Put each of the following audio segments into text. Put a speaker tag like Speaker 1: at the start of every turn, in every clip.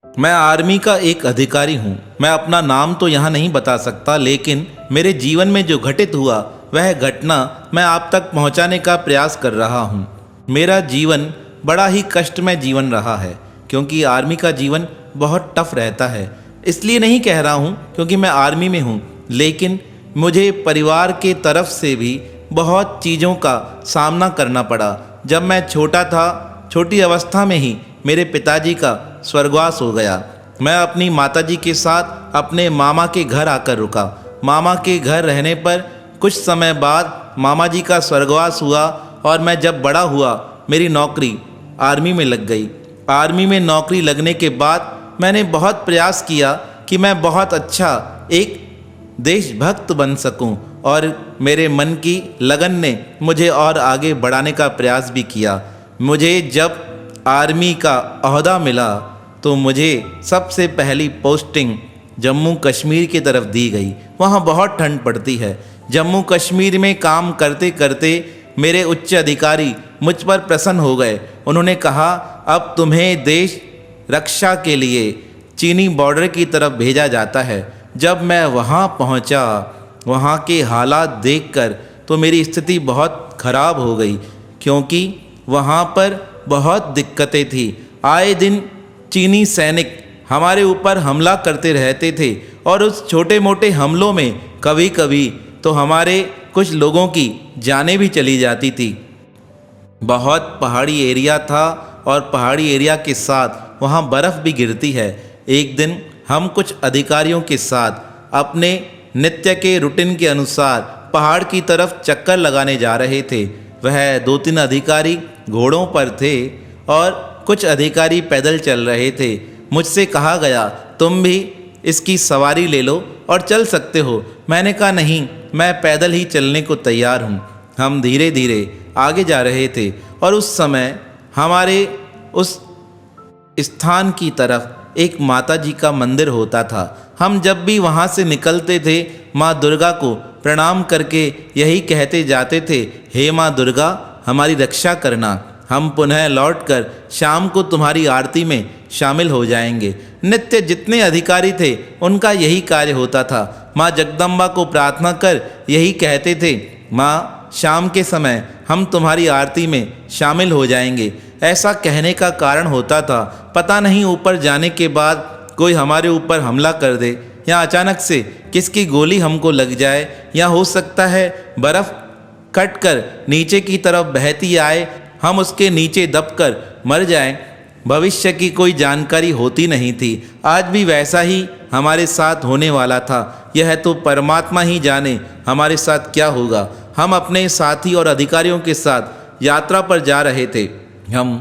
Speaker 1: मैं आर्मी का एक अधिकारी हूँ। मैं अपना नाम तो यहाँ नहीं बता सकता, लेकिन मेरे जीवन में जो घटित हुआ वह घटना मैं आप तक पहुँचाने का प्रयास कर रहा हूँ। मेरा जीवन बड़ा ही कष्टमय जीवन रहा है, क्योंकि आर्मी का जीवन बहुत टफ रहता है। इसलिए नहीं कह रहा हूँ क्योंकि मैं आर्मी में हूँ, लेकिन मुझे परिवार के तरफ से भी बहुत चीज़ों का सामना करना पड़ा। जब मैं छोटा था, छोटी अवस्था में ही मेरे पिताजी का स्वर्गवास हो गया। मैं अपनी माताजी के साथ अपने मामा के घर आकर रुका। मामा के घर रहने पर कुछ समय बाद मामा जी का स्वर्गवास हुआ और मैं जब बड़ा हुआ मेरी नौकरी आर्मी में लग गई। आर्मी में नौकरी लगने के बाद मैंने बहुत प्रयास किया कि मैं बहुत अच्छा एक देशभक्त बन सकूं, और मेरे मन की लगन ने मुझे और आगे बढ़ाने का प्रयास भी किया। मुझे जब आर्मी का ओहदा मिला तो मुझे सबसे पहली पोस्टिंग जम्मू कश्मीर की तरफ दी गई। वहाँ बहुत ठंड पड़ती है। जम्मू कश्मीर में काम करते करते मेरे उच्च अधिकारी मुझ पर प्रसन्न हो गए। उन्होंने कहा, अब तुम्हें देश रक्षा के लिए चीनी बॉर्डर की तरफ भेजा जाता है। जब मैं वहाँ पहुँचा, वहाँ के हालात देखकर तो मेरी स्थिति बहुत ख़राब हो गई, क्योंकि वहाँ पर बहुत दिक्कतें थी। आए दिन चीनी सैनिक हमारे ऊपर हमला करते रहते थे, और उस छोटे मोटे हमलों में कभी कभी तो हमारे कुछ लोगों की जानें भी चली जाती थी। बहुत पहाड़ी एरिया था और पहाड़ी एरिया के साथ वहाँ बर्फ़ भी गिरती है। एक दिन हम कुछ अधिकारियों के साथ अपने नित्य के रूटीन के अनुसार पहाड़ की तरफ चक्कर लगाने जा रहे थे। वह 2-3 अधिकारी घोड़ों पर थे और कुछ अधिकारी पैदल चल रहे थे। मुझसे कहा गया, तुम भी इसकी सवारी ले लो और चल सकते हो। मैंने कहा, नहीं, मैं पैदल ही चलने को तैयार हूँ। हम धीरे धीरे आगे जा रहे थे और उस समय हमारे उस स्थान की तरफ एक माता जी का मंदिर होता था। हम जब भी वहाँ से निकलते थे, माँ दुर्गा को प्रणाम करके यही कहते जाते थे, हे माँ दुर्गा, हमारी रक्षा करना। हम पुनः लौटकर शाम को तुम्हारी आरती में शामिल हो जाएंगे। नित्य जितने अधिकारी थे उनका यही कार्य होता था। माँ जगदम्बा को प्रार्थना कर यही कहते थे, माँ शाम के समय हम तुम्हारी आरती में शामिल हो जाएंगे। ऐसा कहने का कारण होता था, पता नहीं ऊपर जाने के बाद कोई हमारे ऊपर हमला कर दे, या अचानक से किसकी गोली हमको लग जाए, या हो सकता है बर्फ़ कट कर नीचे की तरफ बहती आए, हम उसके नीचे दबकर मर जाएं। भविष्य की कोई जानकारी होती नहीं थी। आज भी वैसा ही हमारे साथ होने वाला था। यह तो परमात्मा ही जाने हमारे साथ क्या होगा। हम अपने साथी और अधिकारियों के साथ यात्रा पर जा रहे थे। हम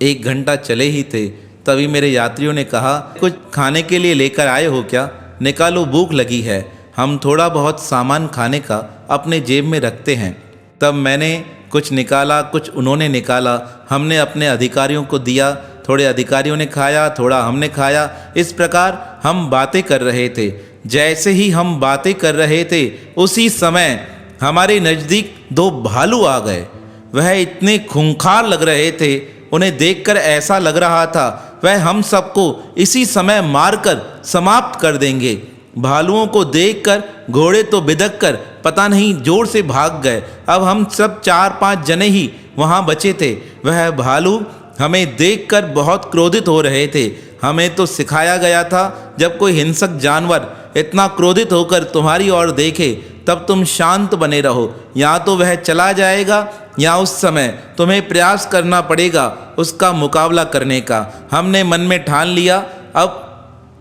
Speaker 1: 1 घंटा चले ही थे, तभी मेरे यात्रियों ने कहा, कुछ खाने के लिए लेकर आए हो क्या? निकालो, भूख लगी है। हम थोड़ा बहुत सामान खाने का अपने जेब में रखते हैं। तब मैंने कुछ निकाला, कुछ उन्होंने निकाला। हमने अपने अधिकारियों को दिया। थोड़े अधिकारियों ने खाया, थोड़ा हमने खाया। इस प्रकार हम बातें कर रहे थे। जैसे ही हम बातें कर रहे थे, उसी समय हमारे नज़दीक 2 भालू आ गए। वह इतने खूंखार लग रहे थे, उन्हें देखकर ऐसा लग रहा था वह हम सबको इसी समय मारकर समाप्त कर देंगे। भालुओं को देखकर घोड़े तो बिदक कर पता नहीं जोर से भाग गए। अब हम सब 4-5 जने ही वहाँ बचे थे। वह भालू हमें देखकर बहुत क्रोधित हो रहे थे। हमें तो सिखाया गया था, जब कोई हिंसक जानवर इतना क्रोधित होकर तुम्हारी ओर देखे तब तुम शांत बने रहो, या तो वह चला जाएगा या उस समय तुम्हें प्रयास करना पड़ेगा उसका मुकाबला करने का। हमने मन में ठान लिया, अब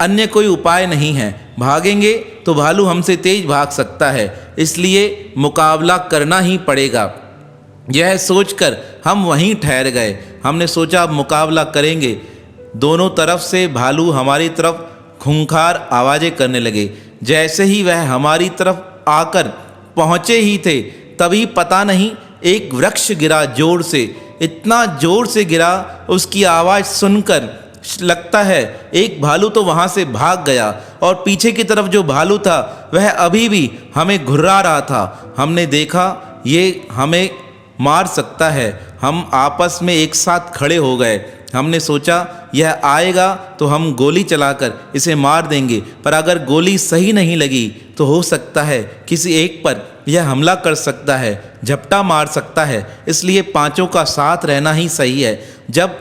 Speaker 1: अन्य कोई उपाय नहीं है। भागेंगे तो भालू हमसे तेज भाग सकता है, इसलिए मुकाबला करना ही पड़ेगा। यह सोचकर हम वहीं ठहर गए। हमने सोचा अब मुकाबला करेंगे। दोनों तरफ से भालू हमारी तरफ खूंखार आवाज़ें करने लगे। जैसे ही वह हमारी तरफ आकर पहुँचे ही थे, तभी पता नहीं एक वृक्ष गिरा जोर से। इतना जोर से गिरा, उसकी आवाज़ सुनकर लगता है एक भालू तो वहाँ से भाग गया, और पीछे की तरफ जो भालू था वह अभी भी हमें घुर्रा रहा था। हमने देखा ये हमें मार सकता है। हम आपस में एक साथ खड़े हो गए हमने सोचा यह आएगा तो हम गोली चलाकर इसे मार देंगे, पर अगर गोली सही नहीं लगी तो हो सकता है किसी एक पर यह हमला कर सकता है, झपटा मार सकता है। इसलिए पांचों का साथ रहना ही सही है। जब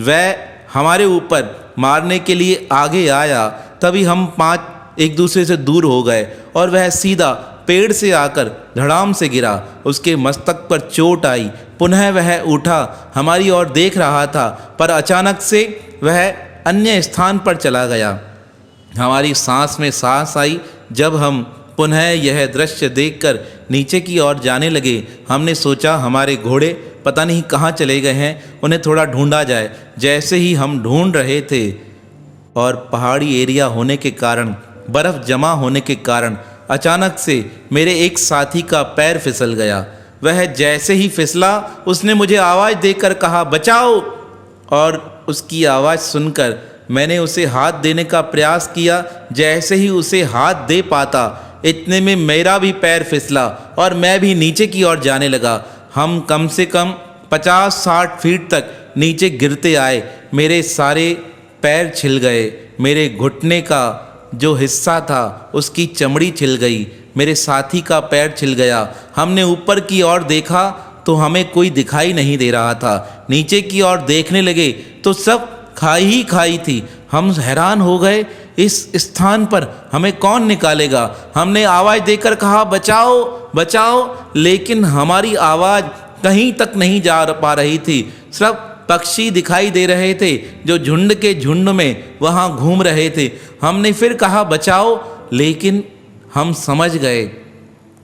Speaker 1: वह हमारे ऊपर मारने के लिए आगे आया तभी हम पांच एक दूसरे से दूर हो गए और वह सीधा पेड़ से आकर धड़ाम से गिरा। उसके मस्तक पर चोट आई। पुनः वह उठा, हमारी ओर देख रहा था, पर अचानक से वह अन्य स्थान पर चला गया। हमारी सांस में सांस आई जब हम पुनः यह दृश्य देखकर नीचे की ओर जाने लगे। हमने सोचा हमारे घोड़े पता नहीं कहाँ चले गए हैं, उन्हें थोड़ा ढूंढा जाए। जैसे ही हम ढूंढ रहे थे और पहाड़ी एरिया होने के कारण, बर्फ़ जमा होने के कारण अचानक से मेरे एक साथी का पैर फिसल गया। वह जैसे ही फिसला उसने मुझे आवाज़ देकर कहा बचाओ, और उसकी आवाज़ सुनकर मैंने उसे हाथ देने का प्रयास किया। जैसे ही उसे हाथ दे पाता इतने में मेरा भी पैर फिसला और मैं भी नीचे की ओर जाने लगा। हम कम से कम 50-60 फीट तक नीचे गिरते आए। मेरे सारे पैर छिल गए। मेरे घुटने का जो हिस्सा था उसकी चमड़ी छिल गई। मेरे साथी का पैर छिल गया। हमने ऊपर की ओर देखा तो हमें कोई दिखाई नहीं दे रहा था। नीचे की ओर देखने लगे तो सब खाई ही खाई थी। हम हैरान हो गए, इस स्थान पर हमें कौन निकालेगा। हमने आवाज़ देकर कहा बचाओ बचाओ, लेकिन हमारी आवाज़ कहीं तक नहीं जा पा रही थी। सब पक्षी दिखाई दे रहे थे जो झुंड के झुंड में वहाँ घूम रहे थे। हमने फिर कहा बचाओ, लेकिन हम समझ गए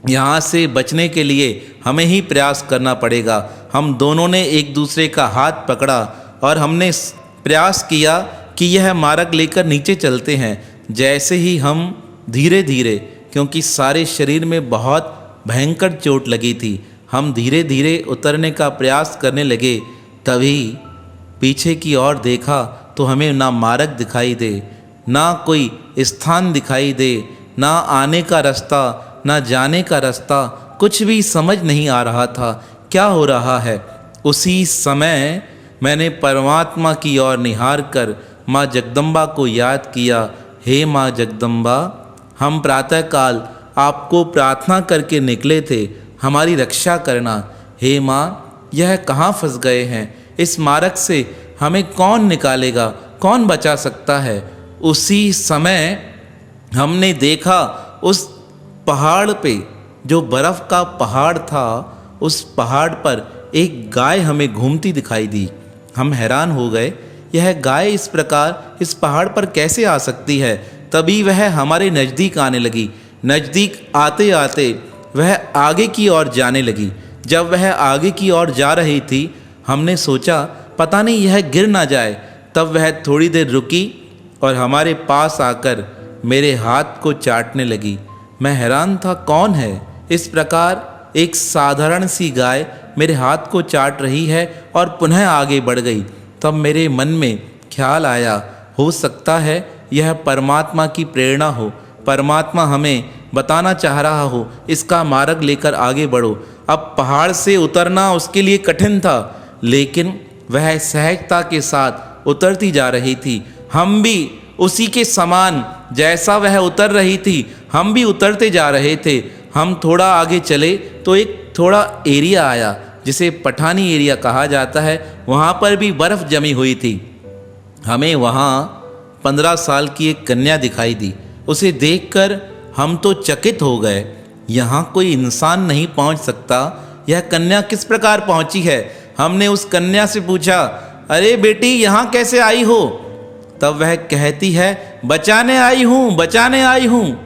Speaker 1: यहाँ से बचने के लिए हमें ही प्रयास करना पड़ेगा। हम दोनों ने एक दूसरे का हाथ पकड़ा और हमने प्रयास किया कि यह मार्ग लेकर नीचे चलते हैं। जैसे ही हम धीरे धीरे, क्योंकि सारे शरीर में बहुत भयंकर चोट लगी थी, हम धीरे धीरे उतरने का प्रयास करने लगे, तभी पीछे की ओर देखा तो हमें ना मार्ग दिखाई दे, ना कोई स्थान दिखाई दे, ना आने का रास्ता, ना जाने का रास्ता। कुछ भी समझ नहीं आ रहा था क्या हो रहा है। उसी समय मैंने परमात्मा की ओर निहार कर माँ जगदम्बा को याद किया। हे माँ जगदम्बा, हम प्रातःकाल आपको प्रार्थना करके निकले थे, हमारी रक्षा करना। हे माँ, यह कहाँ फंस गए हैं। इस मार्ग से हमें कौन निकालेगा, कौन बचा सकता है। उसी समय हमने देखा उस पहाड़ पे, जो बर्फ़ का पहाड़ था, उस पहाड़ पर एक गाय हमें घूमती दिखाई दी। हम हैरान हो गए, यह गाय इस प्रकार इस पहाड़ पर कैसे आ सकती है। तभी वह हमारे नज़दीक आने लगी। नज़दीक आते आते वह आगे की ओर जाने लगी। जब वह आगे की ओर जा रही थी, हमने सोचा पता नहीं यह गिर ना जाए। तब वह थोड़ी देर रुकी और हमारे पास आकर मेरे हाथ को चाटने लगी। मैं हैरान था, कौन है इस प्रकार एक साधारण सी गाय मेरे हाथ को चाट रही है और पुनः आगे बढ़ गई। तब मेरे मन में ख्याल आया, हो सकता है यह परमात्मा की प्रेरणा हो, परमात्मा हमें बताना चाह रहा हो, इसका मार्ग लेकर आगे बढ़ो। अब पहाड़ से उतरना उसके लिए कठिन था, लेकिन वह सहजता के साथ उतरती जा रही थी। हम भी उसी के समान, जैसा वह उतर रही थी, हम भी उतरते जा रहे थे। हम थोड़ा आगे चले तो एक थोड़ा एरिया आया जिसे पठानी एरिया कहा जाता है। वहाँ पर भी बर्फ़ जमी हुई थी। हमें वहाँ 15 साल की एक कन्या दिखाई दी। उसे देखकर हम तो चकित हो गए, यहाँ कोई इंसान नहीं पहुँच सकता, यह कन्या किस प्रकार पहुँची है। हमने उस कन्या से पूछा, अरे बेटी यहाँ कैसे आई हो। तब वह कहती है, बचाने आई हूँ, बचाने आई हूँ।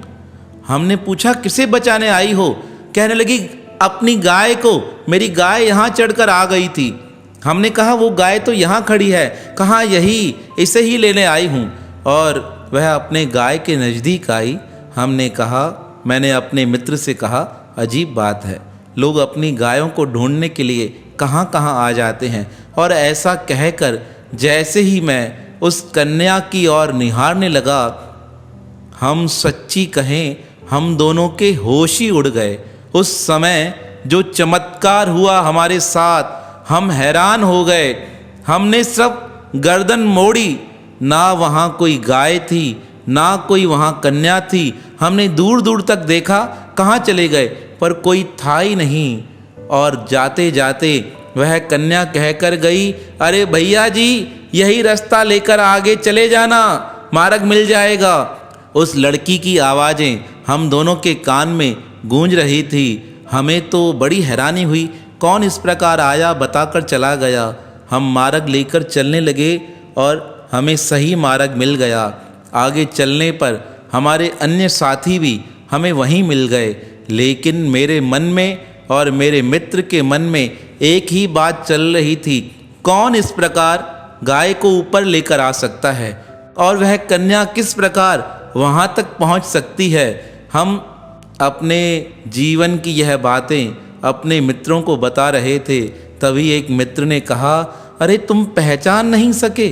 Speaker 1: हमने पूछा किसे बचाने आई हो। कहने लगी अपनी गाय को, मेरी गाय यहाँ चढ़कर आ गई थी। हमने कहा वो गाय तो यहाँ खड़ी है। कहा यही, इसे ही लेने आई हूँ। और वह अपने गाय के नज़दीक आई। हमने कहा, मैंने अपने मित्र से कहा, अजीब बात है, लोग अपनी गायों को ढूंढने के लिए कहाँ कहाँ आ जाते हैं। और ऐसा कहकर जैसे ही मैं उस कन्या की ओर निहारने लगा, हम सच्ची कहें हम दोनों के होश ही उड़ गए। उस समय जो चमत्कार हुआ हमारे साथ, हम हैरान हो गए। हमने सब गर्दन मोड़ी, ना वहाँ कोई गाय थी ना कोई वहाँ कन्या थी। हमने दूर दूर तक देखा, कहाँ चले गए, पर कोई था ही नहीं। और जाते जाते वह कन्या कहकर गई, अरे भैया जी, यही रास्ता लेकर आगे चले जाना, मार्ग मिल जाएगा। उस लड़की की आवाज़ें हम दोनों के कान में गूंज रही थी। हमें तो बड़ी हैरानी हुई, कौन इस प्रकार आया, बताकर चला गया। हम मार्ग लेकर चलने लगे और हमें सही मार्ग मिल गया। आगे चलने पर हमारे अन्य साथी भी हमें वहीं मिल गए, लेकिन मेरे मन में और मेरे मित्र के मन में एक ही बात चल रही थी, कौन इस प्रकार गाय को ऊपर लेकर आ सकता है और वह कन्या किस प्रकार वहाँ तक पहुँच सकती है। हम अपने जीवन की यह बातें अपने मित्रों को बता रहे थे। तभी एक मित्र ने कहा, अरे तुम पहचान नहीं सके?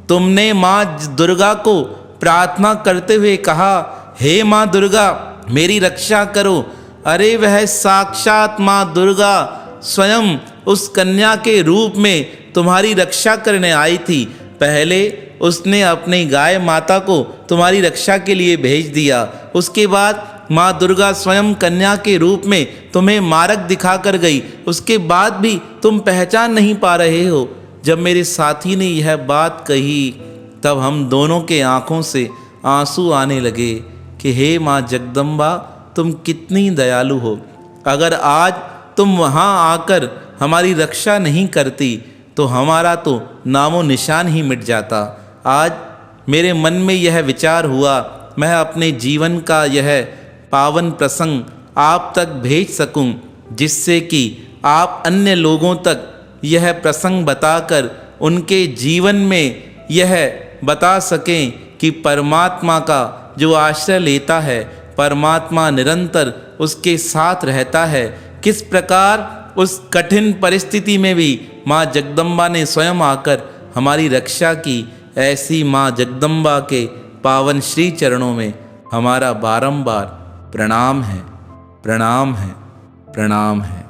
Speaker 1: तुमने माँ दुर्गा को प्रार्थना करते हुए कहा, हे माँ दुर्गा मेरी रक्षा करो। अरे वह साक्षात माँ दुर्गा स्वयं उस कन्या के रूप में तुम्हारी रक्षा करने आई थी। पहले उसने अपनी गाय माता को तुम्हारी रक्षा के लिए भेज दिया, उसके बाद माँ दुर्गा स्वयं कन्या के रूप में तुम्हें मार्ग दिखा कर गई, उसके बाद भी तुम पहचान नहीं पा रहे हो। जब मेरे साथी ने यह बात कही, तब हम दोनों के आँखों से आंसू आने लगे कि हे माँ जगदम्बा, तुम कितनी दयालु हो। अगर आज तुम वहाँ आकर हमारी रक्षा नहीं करती तो हमारा तो नामो निशान ही मिट जाता। आज मेरे मन में यह विचार हुआ, मैं अपने जीवन का यह पावन प्रसंग आप तक भेज सकूं, जिससे कि आप अन्य लोगों तक यह प्रसंग बताकर उनके जीवन में यह बता सकें कि परमात्मा का जो आश्रय लेता है, परमात्मा निरंतर उसके साथ रहता है। किस प्रकार उस कठिन परिस्थिति में भी माँ जगदम्बा ने स्वयं आकर हमारी रक्षा की। ऐसी माँ जगदम्बा के पावन श्री चरणों में हमारा बारंबार प्रणाम है, प्रणाम है, प्रणाम है।